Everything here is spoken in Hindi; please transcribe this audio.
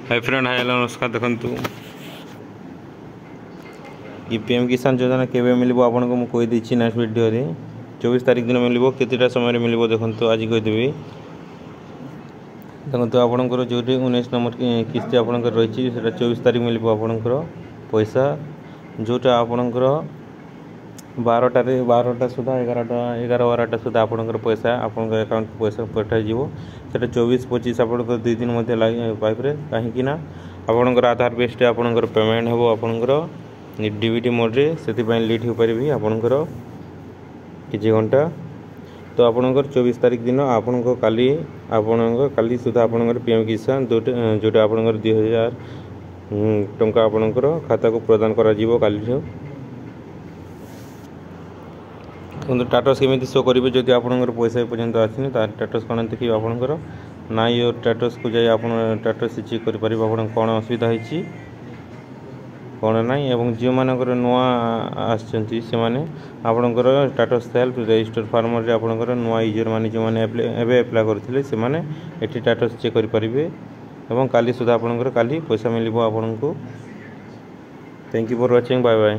हाय फ्रेंड, हाय नमस्कार। देखु ये पीएम किसान योजना केवे मिल आपको मुझे कहीदे नेक्स्ट वीडियो 24 तारीख दिन मिल केतेटा समय मिल देखो आज कहीदेवी। देखो आपंकर जो 19 नंबर किस्ती आपंकर रही 24 तारीख मिल आपंकर पैसा जोटा आपंकर 12टा सुधा 11-12टा सुधा आपंकर पैसा आपंकर अकाउंट पैसा पठाई से 24-25 आपंकर 2 दिन पाइपे कहीं आपंकर आधार बेस्ड आपंकर पेमेंट हे आपंकर डीबीटी मोड्रे से लेट हो पारि आपंकर किसी घंटा। तो आपंकर 24 तारीख दिन आपंक काली सुधा आपंकर पीएम किसान जोटा आपंकर 2000 टंका आपंकर खाता को प्रदान करा काली टाटस केमी शो करेंगे जदि आपंकर पैसा पर्यंत आसनी टाटस कौन देखिए आपंकर ना ये टाटस को जाए आप टाटस चेक करेंगे आप कौन असुविधा होती कौन ना एवं जो मानकर नुआ आपंकर टाटस सेल्फ रजिस्टर फार्मर आपंकर नुआ यूजर मैंने जो मैंने एप्लाय करते ये टाटस चेक करेंगे और काली सुधा आपंकर काली पैसा मिल आपको। Thank you for watching, bye bye.